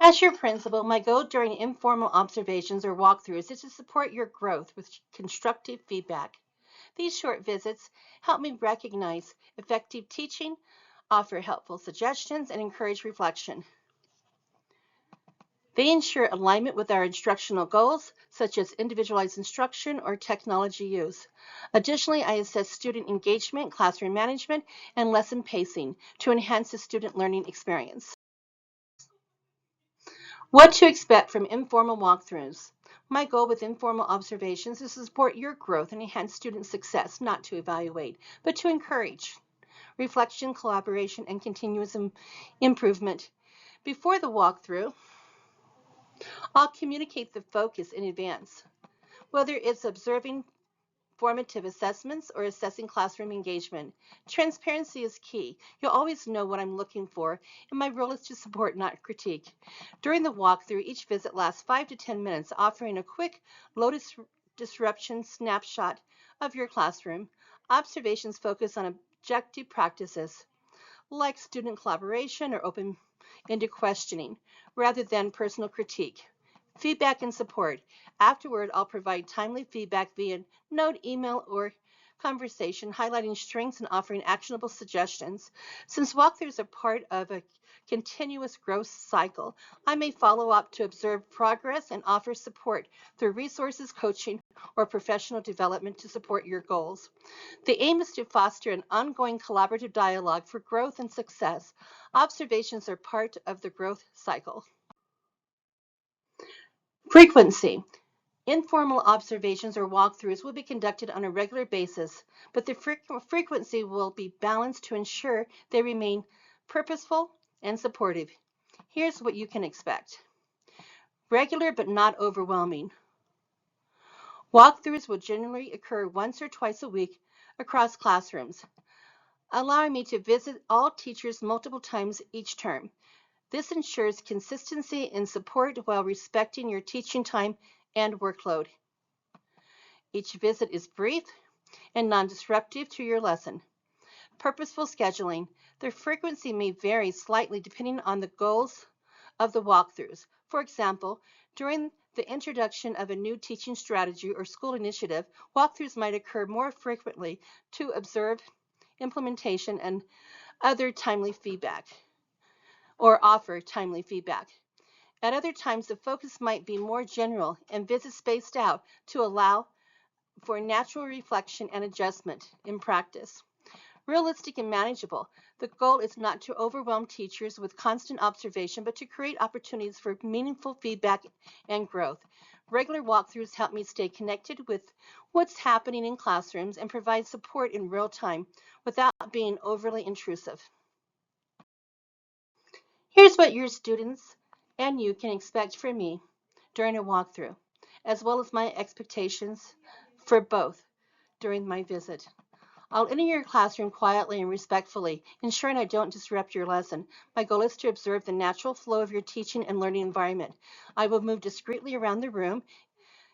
As your principal, my goal during informal observations or walkthroughs is to support your growth with constructive feedback. These short visits help me recognize effective teaching, offer helpful suggestions, and encourage reflection. They ensure alignment with our instructional goals, such as individualized instruction or technology use. Additionally, I assess student engagement, classroom management, and lesson pacing to enhance the student learning experience. What to expect from informal walkthroughs. My goal with informal observations is to support your growth and enhance student success, not to evaluate, but to encourage reflection, collaboration, and continuous improvement. Before the walkthrough, I'll communicate the focus in advance, whether it's observing formative assessments or assessing classroom engagement. Transparency is key. You'll always know what I'm looking for, and my role is to support, not critique. During the walkthrough, each visit lasts 5 to 10 minutes, offering a quick, low disruption snapshot of your classroom. Observations focus on objective practices like student collaboration or open-ended questioning, rather than personal critique. Feedback and support. Afterward, I'll provide timely feedback via note, email, or conversation, highlighting strengths and offering actionable suggestions. Since walkthroughs are part of a continuous growth cycle, I may follow up to observe progress and offer support through resources, coaching, or professional development to support your goals. The aim is to foster an ongoing collaborative dialogue for growth and success. Observations are part of the growth cycle. Frequency. Informal observations or walkthroughs will be conducted on a regular basis, but the frequency will be balanced to ensure they remain purposeful and supportive. Here's what you can expect. Regular but not overwhelming. Walkthroughs will generally occur once or twice a week across classrooms, allowing me to visit all teachers multiple times each term. This ensures consistency in support while respecting your teaching time and workload. Each visit is brief and non-disruptive to your lesson. Purposeful scheduling. The frequency may vary slightly depending on the goals of the walkthroughs. For example, during the introduction of a new teaching strategy or school initiative, walkthroughs might occur more frequently to observe implementation and other timely feedback or offer timely feedback. At other times, the focus might be more general and visits spaced out to allow for natural reflection and adjustment in practice. Realistic and manageable. The goal is not to overwhelm teachers with constant observation, but to create opportunities for meaningful feedback and growth. Regular walkthroughs help me stay connected with what's happening in classrooms and provide support in real time without being overly intrusive. Here's what your students and you can expect from me during a walkthrough, as well as my expectations for both during my visit. I'll enter your classroom quietly and respectfully, ensuring I don't disrupt your lesson. My goal is to observe the natural flow of your teaching and learning environment. I will move discreetly around the room,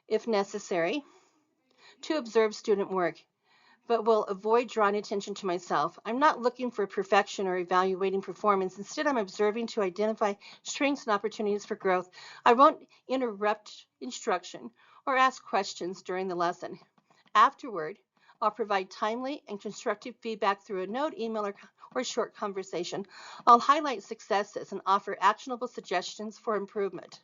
if necessary, to observe student work, but will avoid drawing attention to myself. I'm not looking for perfection or evaluating performance. Instead, I'm observing to identify strengths and opportunities for growth. I won't interrupt instruction or ask questions during the lesson. Afterward, I'll provide timely and constructive feedback through a note, email, or short conversation. I'll highlight successes and offer actionable suggestions for improvement.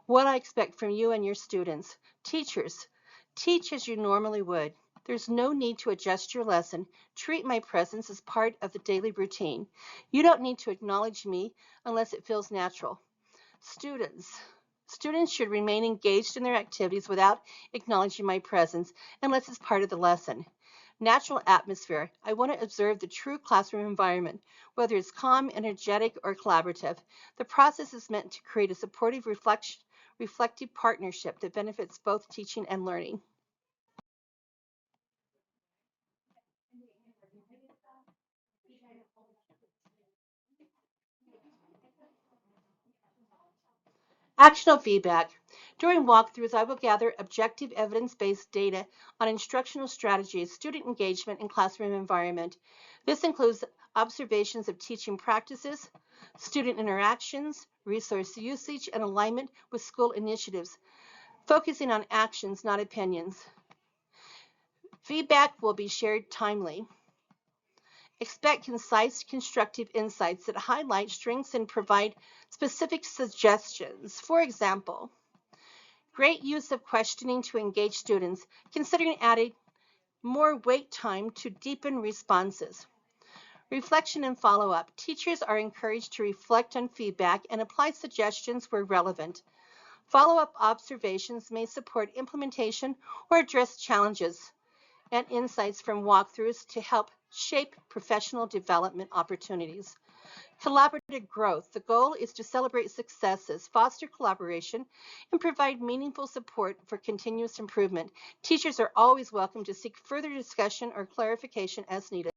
What I expect from you and your students. Teachers, teach as you normally would. There's no need to adjust your lesson. Treat my presence as part of the daily routine. You don't need to acknowledge me unless it feels natural. Students should remain engaged in their activities without acknowledging my presence unless it's part of the lesson. Natural atmosphere. I want to observe the true classroom environment, whether it's calm, energetic, or collaborative. The process is meant to create a supportive, reflective partnership that benefits both teaching and learning. Actionable feedback. During walkthroughs, I will gather objective evidence-based data on instructional strategies, student engagement, and classroom environment. This includes observations of teaching practices, student interactions, resource usage, and alignment with school initiatives, focusing on actions, not opinions. Feedback will be shared timely. Expect concise, constructive insights that highlight strengths and provide specific suggestions. For example, great use of questioning to engage students, considering adding more wait time to deepen responses. Reflection and follow-up. Teachers are encouraged to reflect on feedback and apply suggestions where relevant. Follow-up observations may support implementation or address challenges and insights from walkthroughs to help shape professional development opportunities. Collaborative growth. The goal is to celebrate successes, foster collaboration, and provide meaningful support for continuous improvement. Teachers are always welcome to seek further discussion or clarification as needed.